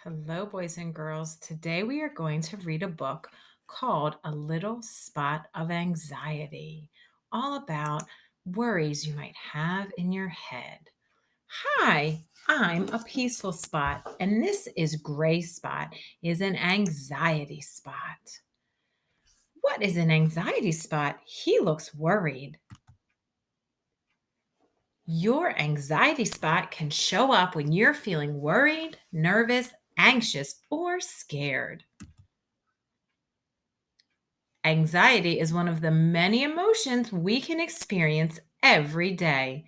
Hello, boys and girls. Today we are going to read a book called A Little Spot of Anxiety, all about worries you might have in your head. Hi, I'm a peaceful spot, and this is Gray Spot, is an anxiety spot. What is an anxiety spot? He looks worried. Your anxiety spot can show up when you're feeling worried, nervous, anxious, or scared. Anxiety is one of the many emotions we can experience every day.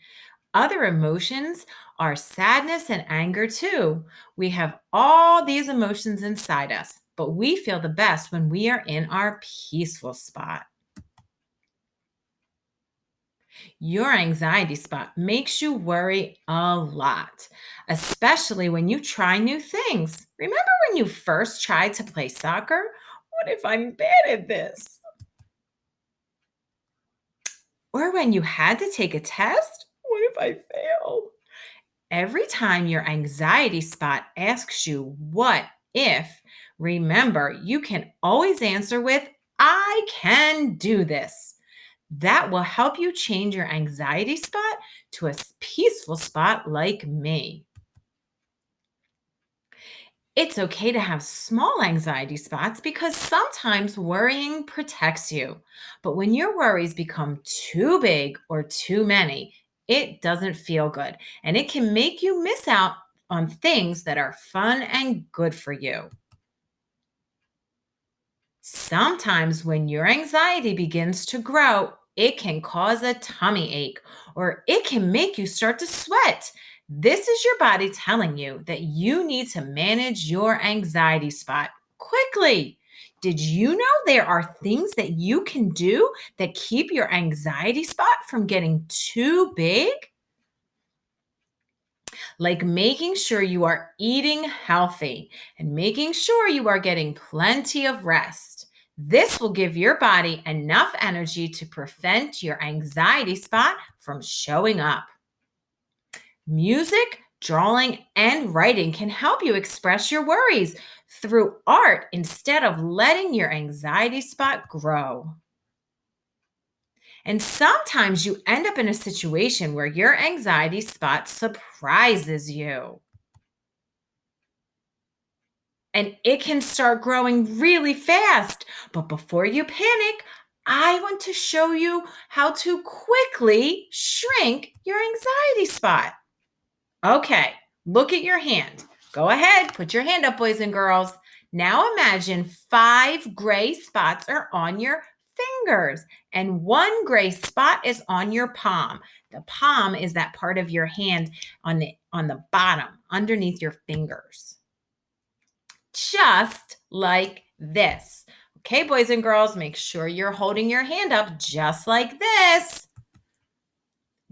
Other emotions are sadness and anger too. We have all these emotions inside us, but we feel the best when we are in our peaceful spot. Your anxiety spot makes you worry a lot, especially when you try new things. Remember when you first tried to play soccer? What if I'm bad at this? Or when you had to take a test? What if I fail? Every time your anxiety spot asks you, what if? Remember, you can always answer with, I can do this. That will help you change your anxiety spot to a peaceful spot like me. It's okay to have small anxiety spots because sometimes worrying protects you. But when your worries become too big or too many, it doesn't feel good and it can make you miss out on things that are fun and good for you. Sometimes, when your anxiety begins to grow, it can cause a tummy ache or it can make you start to sweat. This is your body telling you that you need to manage your anxiety spot quickly. Did you know there are things that you can do that keep your anxiety spot from getting too big? Like making sure you are eating healthy and making sure you are getting plenty of rest. This will give your body enough energy to prevent your anxiety spot from showing up. Music, drawing, and writing can help you express your worries through art instead of letting your anxiety spot grow. And sometimes you end up in a situation where your anxiety spot surprises you. And it can start growing really fast. But before you panic, I want to show you how to quickly shrink your anxiety spot. Okay, look at your hand. Go ahead, put your hand up, boys and girls. Now imagine 5 gray spots are on your fingers and 1 gray spot is on your palm. The palm is that part of your hand on the bottom underneath your fingers, just like this. Okay, boys and girls, make sure you're holding your hand up just like this.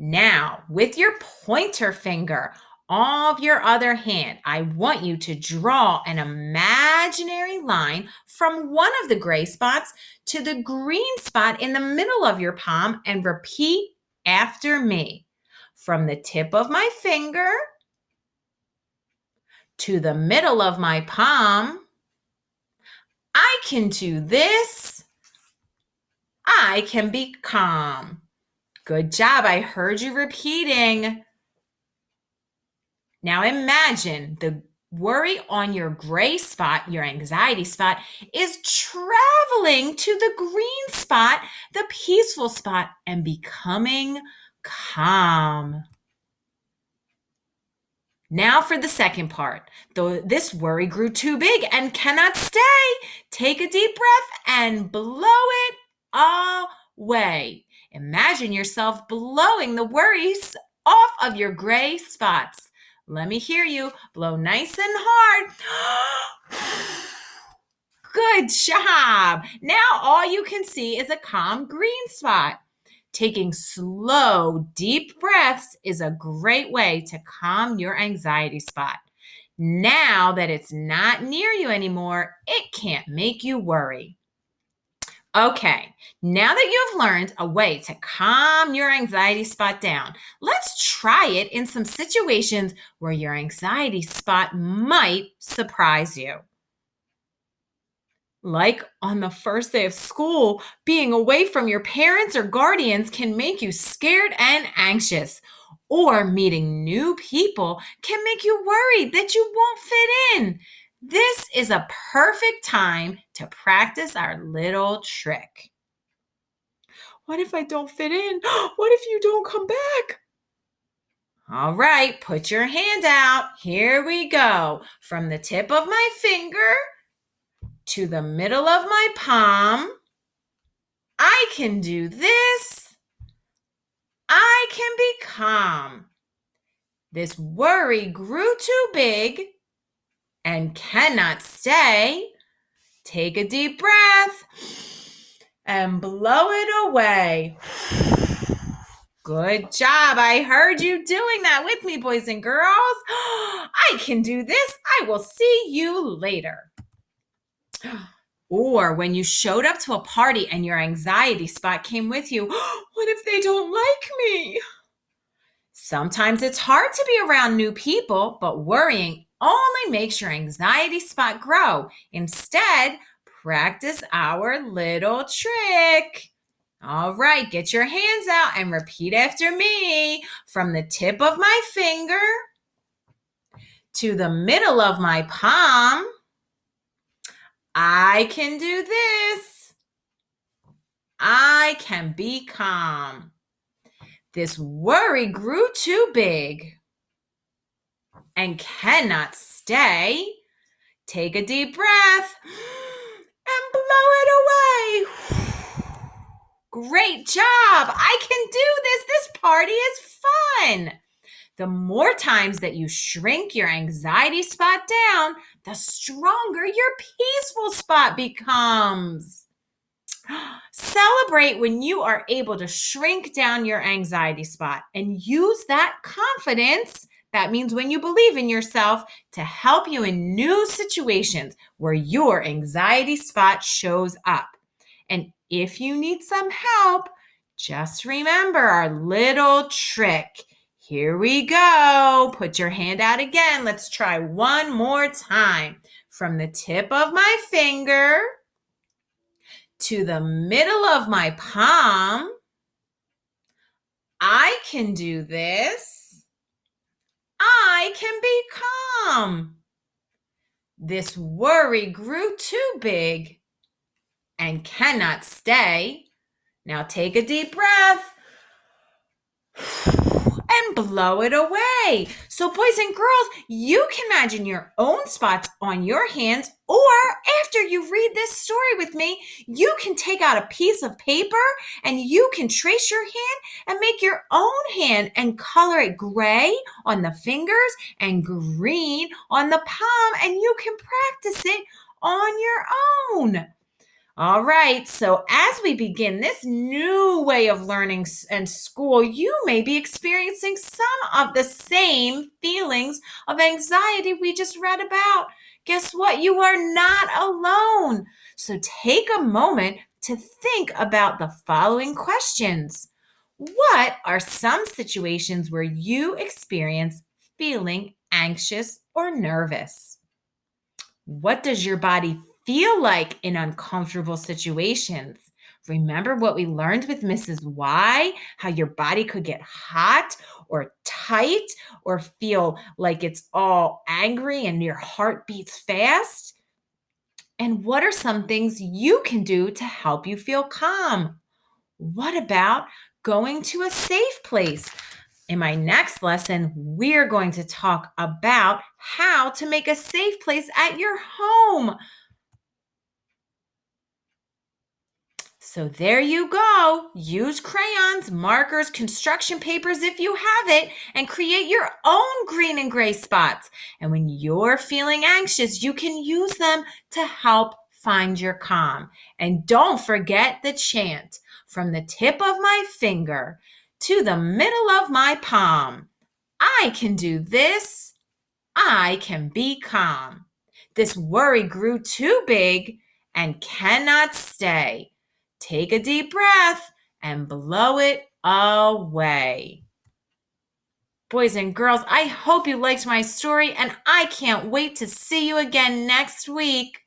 Now, with your pointer finger of your other hand, I want you to draw an imaginary line from one of the gray spots to the green spot in the middle of your palm and repeat after me. From the tip of my finger to the middle of my palm, I can do this. I can be calm. Good job. I heard you repeating. Now imagine the worry on your gray spot, your anxiety spot, is traveling to the green spot, the peaceful spot, and becoming calm. Now for the second part. Though this worry grew too big and cannot stay, take a deep breath and blow it away. Imagine yourself blowing the worries off of your gray spots. Let me hear you. Blow nice and hard. Good job. Now all you can see is a calm green spot. Taking slow, deep breaths is a great way to calm your anxiety spot. Now that it's not near you anymore, it can't make you worry. Okay, now that you've learned a way to calm your anxiety spot down, let's try it in some situations where your anxiety spot might surprise you. Like on the first day of school, being away from your parents or guardians can make you scared and anxious. Or meeting new people can make you worried that you won't fit in. This is a perfect time to practice our little trick. What if I don't fit in? What if you don't come back? All right, put your hand out. Here we go. From the tip of my finger to the middle of my palm. I can do this. I can be calm. This worry grew too big and cannot stay. Take a deep breath and blow it away. Good job. I heard you doing that with me, boys and girls. I can do this. I will see you later. Or when you showed up to a party and your anxiety spot came with you, what if they don't like me? Sometimes it's hard to be around new people, but worrying only makes your anxiety spot grow. Instead, practice our little trick. All right, get your hands out and repeat after me. From the tip of my finger to the middle of my palm, I can do this. I can be calm. This worry grew too big and cannot stay. Take a deep breath and blow it away. Great job. I can do this. This party is fun. The more times that you shrink your anxiety spot down, the stronger your peaceful spot becomes. Celebrate when you are able to shrink down your anxiety spot and use that confidence. That means when you believe in yourself to help you in new situations where your anxiety spot shows up. And if you need some help, just remember our little trick. Here we go. Put your hand out again. Let's try one more time. From the tip of my finger to the middle of my palm, I can do this. I can be calm. This worry grew too big and cannot stay. Now take a deep breath and blow it away. So boys and girls, you can imagine your own spots on your hands, or after you read this story with me, you can take out a piece of paper and you can trace your hand and make your own hand and color it gray on the fingers and green on the palm, and you can practice it on your own. All right, so as we begin this new way of learning and school, you may be experiencing some of the same feelings of anxiety we just read about. Guess what? You are not alone. So take a moment to think about the following questions. What are some situations where you experience feeling anxious or nervous? What does your body feel like in uncomfortable situations? Remember what we learned with Mrs. Y, how your body could get hot or tight or feel like it's all angry and your heart beats fast? And what are some things you can do to help you feel calm? What about going to a safe place? In my next lesson, we're going to talk about how to make a safe place at your home. So there you go. Use crayons, markers, construction papers if you have it, and create your own green and gray spots. And when you're feeling anxious, you can use them to help find your calm. And don't forget the chant. From the tip of my finger to the middle of my palm, I can do this. I can be calm. This worry grew too big and cannot stay. Take a deep breath and blow it away. Boys and girls, I hope you liked my story, and I can't wait to see you again next week.